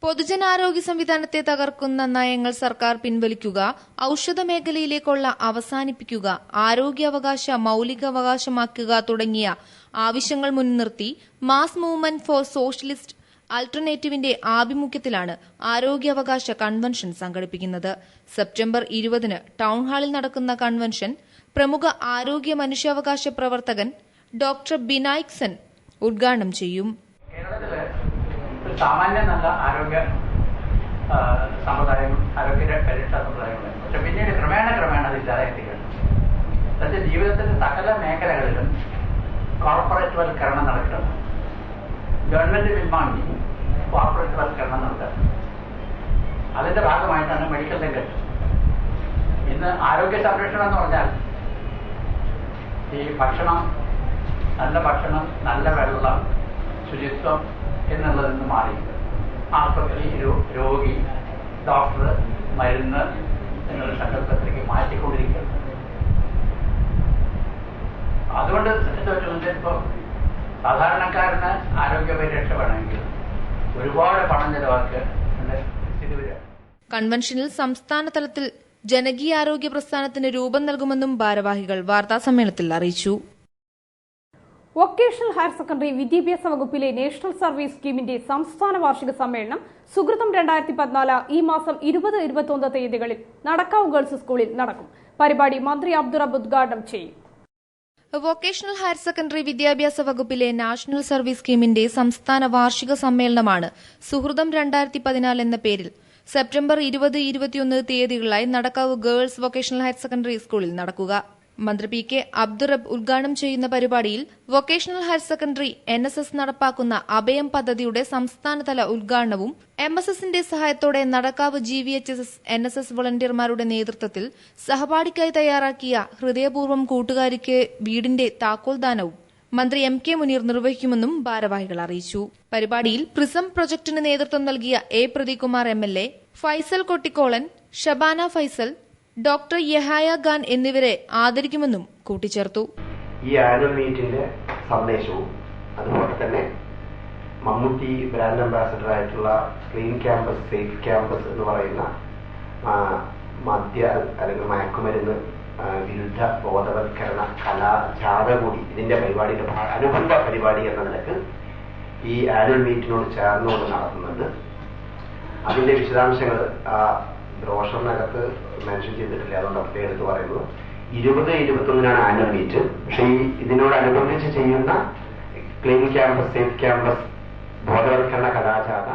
പൊതുജനാരോഗ്യ സംവിധാനത്തെ തകർക്കുന്ന നയങ്ങൾ സർക്കാർ പിൻവലിക്കുക, ഔഷധ മേഖലയിലെ കൊള്ള അവസാനിപ്പിക്കുക, ആരോഗ്യാവകാശ മൌലികാവകാശമാക്കുക തുടങ്ങിയ ആവശ്യങ്ങൾ മുൻനിർത്തി മാസ് മൂവ്മെന്റ് ഫോർ സോഷ്യലിസ്റ്റ് ആൾട്ടർനേറ്റീവിന്റെ ആഭിമുഖ്യത്തിലാണ് ആരോഗ്യാവകാശ കൺവെൻഷൻ സംഘടിപ്പിക്കുന്നത്. സെപ്റ്റംബർ 20-ന് ടൗൺ ഹാളിൽ നടക്കുന്ന കൺവെൻഷൻ പ്രമുഖ ആരോഗ്യ മനുഷ്യാവകാശ പ്രവർത്തകൻ ഡോക്ടർ ബിനായക് സെൻ ഉദ്ഘാടനം ചെയ്യും. സാമാന്യ നല്ല ആരോഗ്യ സമ്പ്രദായങ്ങളും ആരോഗ്യ പരിരക്ഷാ സമ്പ്രദായങ്ങളും, പക്ഷെ പിന്നീട് ക്രമേണ അതില്ലാതെ എത്തിക്കണം. പക്ഷേ ജീവിതത്തിന്റെ സകല മേഖലകളിലും കോർപ്പറേറ്റ് വൽക്കരണം നടക്കണം. ഗവൺമെന്റ് പിൻവാങ്ങി കോർപ്പറേറ്റ് വൽക്കരണം നടത്തണം. അതിന്റെ ഭാഗമായിട്ടാണ് മെഡിക്കൽ രംഗത്ത് ഇന്ന് ആരോഗ്യ സംരക്ഷണം എന്ന് പറഞ്ഞാൽ ഈ ഭക്ഷണം, നല്ല ഭക്ഷണം, നല്ല വെള്ളം, ശുചിത്വം എന്നുള്ളതിൽ നിന്ന് മാറി ആശുപത്രി, രോഗി, ഡോക്ടർ, മരുന്ന് എന്നുള്ള സങ്കല്പത്തിലേക്ക് മാറ്റിക്കൊണ്ടിരിക്കുകയാണ്. അതുകൊണ്ട് ഇപ്പോൾ സാധാരണക്കാരന് ആരോഗ്യ പരിരക്ഷ വേണമെങ്കിൽ ഒരുപാട് പണം ചെലവാക്കുക സ്ഥിതി വരിക. കൺവെൻഷനിൽ സംസ്ഥാന തലത്തിൽ ജനകീയാരോഗ്യ പ്രസ്ഥാനത്തിന് രൂപം നൽകുമെന്നും ഭാരവാഹികൾ വാർത്താസമ്മേളനത്തിൽ അറിയിച്ചു. വൊക്കേഷണൽ ഹയർ സെക്കൻഡറി വിദ്യാഭ്യാസ വകുപ്പിലെ നാഷണൽ സർവീസ് സ്കീമിന്റെ സംസ്ഥാന വാർഷിക സമ്മേളനം സുഹൃതം 2014 ഈ മാസം 20-21 തീയതികളിൽ നടക്കാവ് ഗേൾസ് സ്കൂളിൽ നടക്കും. പരിപാടി മന്ത്രി അബ്ദുൾ റബ്ബ് ഉദ്ഘാടനം ചെയ്യും. വൊക്കേഷണൽ ഹയർ സെക്കൻഡറി വിദ്യാഭ്യാസ വകുപ്പിലെ നാഷണൽ സർവീസ് സ്കീമിന്റെ സംസ്ഥാന വാർഷിക സമ്മേളനമാണ് സുഹൃതം 2014 എന്ന പേരിൽ സെപ്റ്റംബർ 20-21 തീയതികളിലായി Nadakkavu girls vocational higher secondary സ്കൂളിൽ നടക്കുക. മന്ത്രി PK അബ്ദുൾ റബ്ബ് ഉദ്ഘാടനം ചെയ്യുന്ന പരിപാടിയിൽ വൊക്കേഷണൽ ഹയർ സെക്കൻഡറി NSS നടപ്പാക്കുന്ന അഭയം പദ്ധതിയുടെ സംസ്ഥാനതല ഉദ്ഘാടനവും MSSന്റെ സഹായത്തോടെ നടക്കാവ് GVHSS NSS വളണ്ടിയർമാരുടെ നേതൃത്വത്തിൽ സഹപാഠിക്കായി തയ്യാറാക്കിയ ഹൃദയപൂർവ്വം കൂട്ടുകാരിക്ക് വീടിന്റെ താക്കോൽദാനവും മന്ത്രി MK മുനീർ നിർവഹിക്കുമെന്നും ഭാരവാഹികൾ അറിയിച്ചു. പരിപാടിയിൽ പ്രിസം പ്രൊജക്ടിന് നേതൃത്വം നൽകിയ A Pradeepkumar MLA, Faisal Kottikkolan, Shabana Faisal, doctor Yahaya Khan എന്നിവരെ ആദരിക്കുമെന്നും കൂട്ടിച്ചേർത്തു. ഈ ആനുവൽ മീറ്റിന്റെ സന്ദേശവും അതുപോലെ തന്നെ മമ്മൂട്ടി ബ്രാൻഡ് അംബാസഡർ ആയിട്ടുള്ള ക്ലീൻ ക്യാമ്പസ് സേഫ് ക്യാമ്പസ് എന്ന് പറയുന്ന മദ്യ അല്ലെങ്കിൽ മയക്കുമരുന്ന് വിരുദ്ധ ബോധവൽക്കരണ കലാജാഥ കൂടി ഇതിന്റെ പരിപാടിയുടെ അനുബന്ധ പരിപാടി എന്ന നിലക്ക് ഈ ആനുവൽ മീറ്റിനോട് ചേർന്നുകൊണ്ട് നടത്തുന്നുണ്ട്. അതിന്റെ വിശദാംശങ്ങൾ ബ്രോഷറിനകത്ത് മെൻഷൻ ചെയ്തിട്ടില്ല, അതുകൊണ്ട് ഒക്കെ എടുത്ത് പറയുന്നത് 20-21 ആനുവൽ മീറ്റ്. പക്ഷേ ഇതിനോടനുബന്ധിച്ച് ചെയ്യുന്ന ക്ലീൻ ക്യാമ്പസ് സേഫ് ക്യാമ്പസ് ബോധവൽക്കരണ കലാജാഥ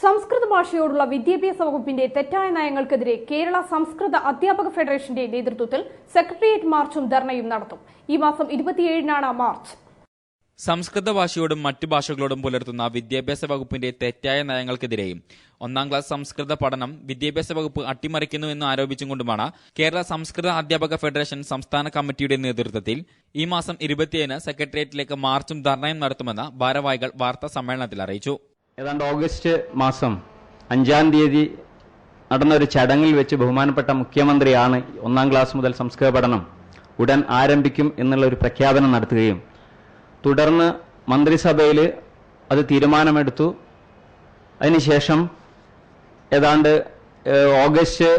സംസ്കൃത ഭാഷയോടുള്ള വിദ്യാഭ്യാസ വകുപ്പിന്റെ തെറ്റായ നയങ്ങൾക്കെതിരെ കേരള സംസ്കൃത അധ്യാപക ഫെഡറേഷന്റെ നേതൃത്വത്തിൽ സെക്രട്ടേറിയറ്റ് മാർച്ചും ധർണയും നടത്തും. ഈ മാസം 27-നാണ് മാർച്ച്. സംസ്കൃത ഭാഷയോടും മറ്റു ഭാഷകളോടും പുലർത്തുന്ന വിദ്യാഭ്യാസ വകുപ്പിന്റെ തെറ്റായ നയങ്ങൾക്കെതിരെയും 1ാം ക്ലാസ് സംസ്കൃത പഠനം വിദ്യാഭ്യാസ വകുപ്പ് അട്ടിമറിക്കുന്നു എന്ന് ആരോപിച്ചുകൊണ്ടുമാണ് കേരള സംസ്കൃത അധ്യാപക ഫെഡറേഷൻ സംസ്ഥാന കമ്മിറ്റിയുടെ നേതൃത്വത്തിൽ ഈ മാസം 27-ന് സെക്രട്ടേറിയറ്റിലേക്ക് മാർച്ചും ധർണയും നടത്തുമെന്ന് ഭാരവാഹികൾ വാർത്താ സമ്മേളനത്തിൽ അറിയിച്ചു. ഏതാണ്ട് ഓഗസ്റ്റ് മാസം 5-ാം തീയതി നടന്ന ഒരു ചടങ്ങിൽ വെച്ച് ബഹുമാനപ്പെട്ട മുഖ്യമന്ത്രിയാണ് 1ാം ക്ലാസ് മുതൽ സംസ്കൃത പഠനം ഉടൻ ആരംഭിക്കും എന്നുള്ള ഒരു പ്രഖ്യാപനം നടത്തുകയും തുടർന്ന് മന്ത്രിസഭയിൽ അത് തീരുമാനമെടുത്തു. അതിനുശേഷം ഏതാണ്ട് ഓഗസ്റ്റ്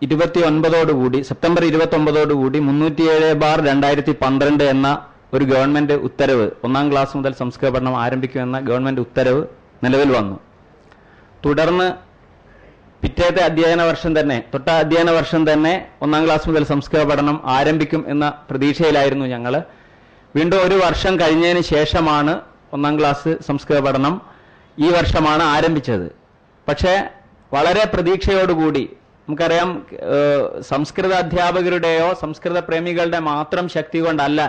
29 സെപ്റ്റംബർ 29 307/2012 എന്ന ഒരു ഗവൺമെന്റ് ഉത്തരവ് 1ാം ക്ലാസ് മുതൽ സംസ്കൃത പഠനം ആരംഭിക്കുമെന്ന ഗവൺമെന്റ് ഉത്തരവ് നിലവിൽ വന്നു. തുടർന്ന് പിറ്റേത്തെ അധ്യയന വർഷം തന്നെ 1ാം ക്ലാസ് മുതൽ സംസ്കൃത പഠനം ആരംഭിക്കും എന്ന പ്രതീക്ഷയിലായിരുന്നു ഞങ്ങൾ. വീണ്ടും ഒരു വർഷം കഴിഞ്ഞതിന് ശേഷമാണ് 1ാം ക്ലാസ് സംസ്കൃത പഠനം ഈ വർഷമാണ് ആരംഭിച്ചത്. പക്ഷേ വളരെ പ്രതീക്ഷയോടുകൂടി നമുക്കറിയാം, സംസ്കൃത അധ്യാപകരുടെയോ സംസ്കൃത പ്രേമികളുടെ മാത്രം ശക്തി കൊണ്ടല്ല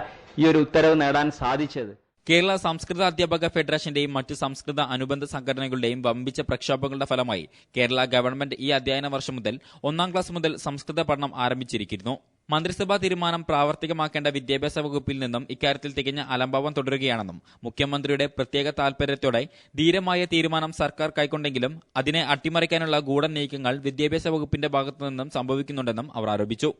ഈ ഒരു ഉത്തരവ് നേടാൻ സാധിച്ചത്. കേരള സംസ്കൃത അധ്യാപക ഫെഡറേഷന്റെയും മറ്റു സംസ്കൃത അനുബന്ധ സംഘടനകളുടെയും വമ്പിച്ച പ്രക്ഷോഭങ്ങളുടെ ഫലമായി കേരള ഗവൺമെന്റ് ഈ അധ്യയന വർഷം മുതൽ 1ാം ക്ലാസ് മുതൽ സംസ്കൃത പഠനം ആരംഭിച്ചിരിക്കുന്നു. മന്ത്രിസഭാ തീരുമാനം പ്രാവർത്തികമാക്കേണ്ട വിദ്യാഭ്യാസ വകുപ്പിൽ നിന്നും ഇക്കാര്യത്തിൽ തികഞ്ഞ അലംഭാവം തുടരുകയാണെന്നും മുഖ്യമന്ത്രിയുടെ പ്രത്യേക താൽപര്യത്തോടെ ധീരമായ തീരുമാനം സർക്കാർ കൈക്കൊണ്ടെങ്കിലും അതിനെ അട്ടിമറിക്കാനുള്ള ഗൂഢ നീക്കങ്ങൾ വിദ്യാഭ്യാസ വകുപ്പിന്റെ ഭാഗത്തുനിന്നും സംഭവിക്കുന്നുണ്ടെന്നും അവർ ആരോപിച്ചു.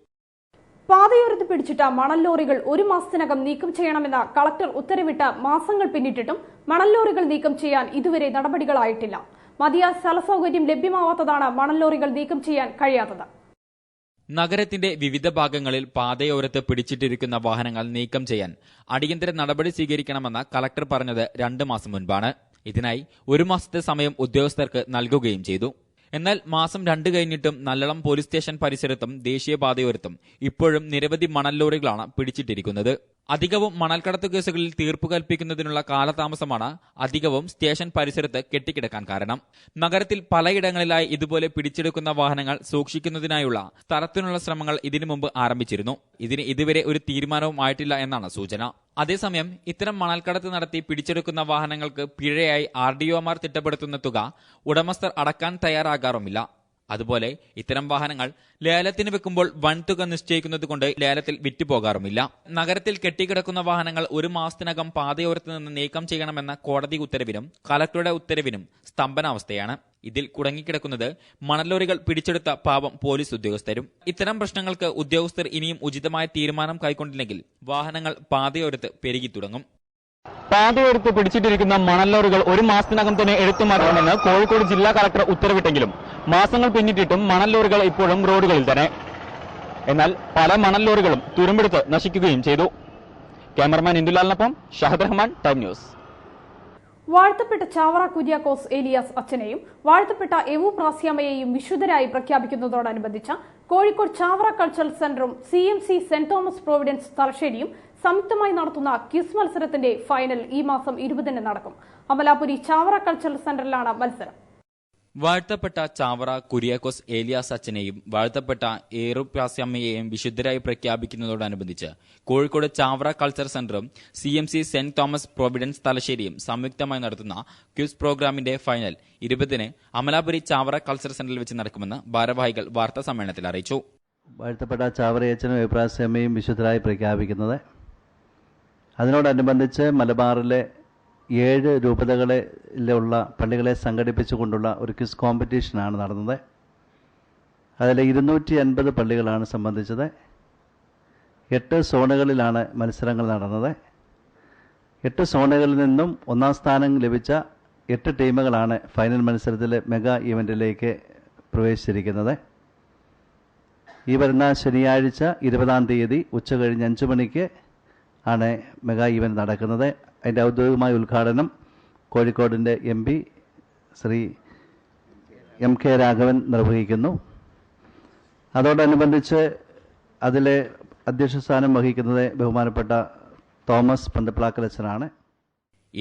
പാതയോരത്ത് പിടിച്ചിട്ട മണൽ ലോറികൾ 1 മാസത്തിനകം നീക്കം ചെയ്യണമെന്ന കളക്ടർ ഉത്തരവിട്ട് മാസങ്ങൾ പിന്നിട്ടിട്ടും മണൽ ലോറികൾ നീക്കം ചെയ്യാൻ ഇതുവരെ നടപടികളായിട്ടില്ല. മതിയായ സ്ഥലസൗകര്യം ലഭ്യമാവാത്തതാണ് മണൽ ലോറികൾ നീക്കം ചെയ്യാൻ കഴിയാത്തത്. നഗരത്തിന്റെ വിവിധ ഭാഗങ്ങളിൽ പാതയോരത്ത് പിടിച്ചിട്ടിരിക്കുന്ന വാഹനങ്ങൾ നീക്കം ചെയ്യാൻ അടിയന്തര നടപടി സ്വീകരിക്കണമെന്ന് കളക്ടർ പറഞ്ഞത് 2 മാസം മുൻപാണ്. ഇതിനായി 1 മാസത്തെ സമയം ഉദ്യോഗസ്ഥർക്ക് നൽകുകയും ചെയ്തു. എന്നാൽ മാസം 2 കഴിഞ്ഞിട്ടും നല്ലളം പോലീസ് സ്റ്റേഷൻ പരിസരത്തും ദേശീയപാതയോരത്തും ഇപ്പോഴും നിരവധി മണൽ ലോറികളാണ് പിടിച്ചിട്ടിരിക്കുന്നത്. അധികവും മണൽക്കടത്ത് കേസുകളിൽ തീർപ്പ് കൽപ്പിക്കുന്നതിനുള്ള കാലതാമസമാണ് അധികവും സ്റ്റേഷൻ പരിസരത്ത് കെട്ടിക്കിടക്കാൻ കാരണം. നഗരത്തിൽ പലയിടങ്ങളിലായി ഇതുപോലെ പിടിച്ചെടുക്കുന്ന വാഹനങ്ങൾ സൂക്ഷിക്കുന്നതിനായുള്ള സ്ഥലത്തിനുള്ള ശ്രമങ്ങൾ ഇതിനു മുമ്പ് ആരംഭിച്ചിരുന്നു. ഇതിന് ഇതുവരെ ഒരു തീരുമാനവും ആയിട്ടില്ല എന്നാണ് സൂചന. അതേസമയം ഇത്തരം മണൽക്കടത്ത് നടത്തി പിടിച്ചെടുക്കുന്ന വാഹനങ്ങൾക്ക് പിഴയായി RDOമാർ തിട്ടപ്പെടുത്തുന്ന തുക ഉടമസ്ഥർ അടക്കാൻ തയ്യാറാകാറുമില്ല. അതുപോലെ ഇത്തരം വാഹനങ്ങൾ ലേലത്തിന് വെക്കുമ്പോൾ വൻതുക നിശ്ചയിക്കുന്നതുകൊണ്ട് ലേലത്തിൽ വിറ്റുപോകാറുമില്ല. നഗരത്തിൽ കെട്ടിക്കിടക്കുന്ന വാഹനങ്ങൾ 1 മാസത്തിനകം പാതയോരത്ത് നിന്ന് നീക്കം ചെയ്യണമെന്ന കോടതി ഉത്തരവിനും കളക്ടറുടെ ഉത്തരവിനും സ്തംഭനാവസ്ഥയാണ്. ഇതിൽ കുടുങ്ങിക്കിടക്കുന്നത് മണലോറികൾ പിടിച്ചെടുത്ത പാവം പോലീസ് ഉദ്യോഗസ്ഥരും. ഇത്തരം പ്രശ്നങ്ങൾക്ക് ഉദ്യോഗസ്ഥർ ഇനിയും ഉചിതമായ തീരുമാനം കൈക്കൊണ്ടില്ലെങ്കിൽ വാഹനങ്ങൾ പാതയോരത്ത് പെരുകി തുടങ്ങും. പാതയോരത്ത് പിടിച്ചിട്ടിരിക്കുന്ന മണലോറികൾ 1 മാസത്തിനകം തന്നെ എടുത്തുമാറ്റണമെന്ന് കോഴിക്കോട് ജില്ലാ കളക്ടർ ഉത്തരവിട്ടെങ്കിലും മാസങ്ങൾ പിന്നിട്ടിട്ടും മണലോറികൾ ഇപ്പോഴും റോഡുകളിൽ തന്നെ. എന്നാൽ പല മണലോറികളും തുരുമ്പെടുത്ത് നശിക്കുകയും ചെയ്തു. ക്യാമറമാൻ ഇന്ദുലാലിനൊപ്പം ഷഹദ് റഹ്മാൻ, ടൈം ന്യൂസ്. വാഴ്ത്തപ്പെട്ട ചാവറ കുര്യാക്കോസ് ഏലിയാസ് അച്ഛനെയും വാഴ്ത്തപ്പെട്ട എവു പ്രാസ്യാമയെയും വിശുദ്ധരായി പ്രഖ്യാപിക്കുന്നതോടനുബന്ധിച്ച കോഴിക്കോട് ചാവറ കൾച്ചറൽ സെന്ററും CMC സെന്റ് തോമസ് പ്രോവിഡൻസ് തലശ്ശേരിയും സംയുക്തമായി നടത്തുന്ന ക്വിസ് മത്സരത്തിന്റെ ഫൈനൽ ഈ മാസം 20-ന് നടക്കും. അമലാപുരി ചാവറ കൾച്ചറൽ സെന്ററിലാണ് മത്സരം. വാഴ്ത്തപ്പെട്ട ചാവറ കുര്യാക്കോസ് ഏലിയാസ് അച്ഛനെയും വാഴ്ത്തപ്പെട്ട ഏറു പ്രാസ്യാമ്മയെയും വിശുദ്ധരായി പ്രഖ്യാപിക്കുന്നതോടനുബന്ധിച്ച് കോഴിക്കോട് ചാവറ കൾച്ചർ സെന്ററും CMC സെന്റ് തോമസ് പ്രോവിഡൻസ് തലശ്ശേരിയും സംയുക്തമായി നടത്തുന്ന ക്വിസ് പ്രോഗ്രാമിന്റെ ഫൈനൽ 20-ന് അമലാപുരി ചാവറ കൾച്ചർ സെന്ററിൽ വെച്ച് നടക്കുമെന്ന് ഭാരവാഹികൾ വാർത്താ സമ്മേളനത്തിൽ അറിയിച്ചു. വാഴ്ത്തപ്പെട്ട ചാവറയച്ചനും ഏപ്രാസ്യമ്മയും വിശുദ്ധരായി പ്രഖ്യാപിക്കുന്നത് അതിനോടനുബന്ധിച്ച് മലബാറിലെ 7 രൂപതകളിലുള്ള പള്ളികളെ സംഘടിപ്പിച്ചുകൊണ്ടുള്ള ഒരു ക്വിസ് കോമ്പറ്റീഷനാണ് നടന്നത്. അതിൽ 250 പള്ളികളാണ് സംബന്ധിച്ചത്. 8 സോണുകളിലാണ് മത്സരങ്ങൾ നടന്നത്. 8 സോണുകളിൽ നിന്നും 1ാം സ്ഥാനം ലഭിച്ച 8 ടീമുകളാണ് ഫൈനൽ മത്സരത്തിൽ മെഗാ ഇവന്റിലേക്ക് പ്രവേശിച്ചിരിക്കുന്നത്. ഈ വരുന്ന ശനിയാഴ്ച 20-ാം തീയതി ഉച്ചകഴിഞ്ഞ് 5 മണിക്ക് ആണ് മെഗാ ഇവന്റ് നടക്കുന്നത്. അതിൻ്റെ ഔദ്യോഗികമായ ഉദ്ഘാടനം കോഴിക്കോടിൻ്റെ MP ശ്രീ MK രാഘവൻ നിർവഹിക്കുന്നു. അതോടനുബന്ധിച്ച് അതിലെ അധ്യക്ഷ സ്ഥാനം വഹിക്കുന്നത് ബഹുമാനപ്പെട്ട തോമസ് പന്തപ്ലാക്കൽ അച്ഛനാണ്.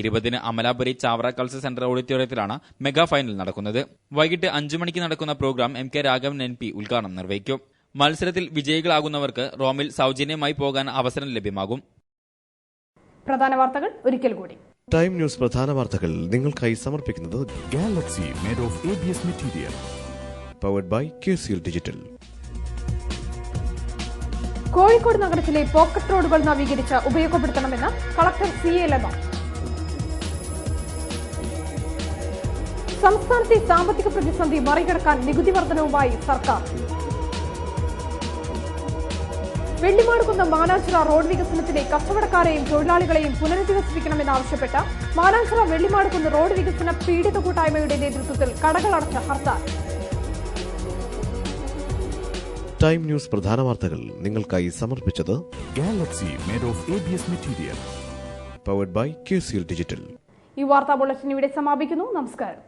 20-ന് അമലാപുരി ചാവറ കൾച്ചർ സെന്റർ ഓഡിറ്റോറിയത്തിലാണ് മെഗാ ഫൈനൽ നടക്കുന്നത്. വൈകിട്ട് 5 മണിക്ക് നടക്കുന്ന പ്രോഗ്രാം MK രാഘവൻ MP ഉദ്ഘാടനം നിർവഹിക്കും. മത്സരത്തിൽ വിജയികളാകുന്നവർക്ക് റോമിൽ സൗജന്യമായി പോകാൻ അവസരം ലഭ്യമാകും. പ്രധാന വാർത്തകൾ ഒരിക്കൽ കൂടി. ടൈം ന്യൂസ് പ്രധാന വാർത്തകൾ നിങ്ങൾക്കായി സമർപ്പിക്കുന്നത് Galaxy made of ABS material. Powered by QCL digital. Kozhikode നഗരത്തിലെ പോക്കറ്റ് റോഡുകൾ നവീകരിച്ച് ഉപയോഗപ്പെടുത്തണമെന്ന് കളക്ടർ CA ലത. സംസ്ഥാനത്തെ സാമ്പത്തിക പ്രതിസന്ധി മറികടക്കാൻ നികുതി വർധനവുമായി സർക്കാർ. വെള്ളിമാടുകുന്ന് മാനാഞ്ചിറ റോഡ് വികസനത്തിലെ കച്ചവടക്കാരെയും തൊഴിലാളികളെയും പുനരധിവസിപ്പിക്കണമെന്നാവശ്യപ്പെട്ട് മാനാഞ്ചിറ വെള്ളിമാടുകുന്ന് റോഡ് വികസന പീഡിത കൂട്ടായ്മയുടെ നേതൃത്വത്തിൽ കടകളടച്ച ഹർത്താൽ. ടൈം ന്യൂസ് പ്രധാന വാർത്തകൾ നിങ്ങൾക്കായി സമർപ്പിച്ചത് Galaxy made of ABS material. Powered by QCL digital. ഈ വാർത്താ ബുള്ളറ്റിൻ ഇവിടെ സമാപിക്കുന്നു. നമസ്കാരം.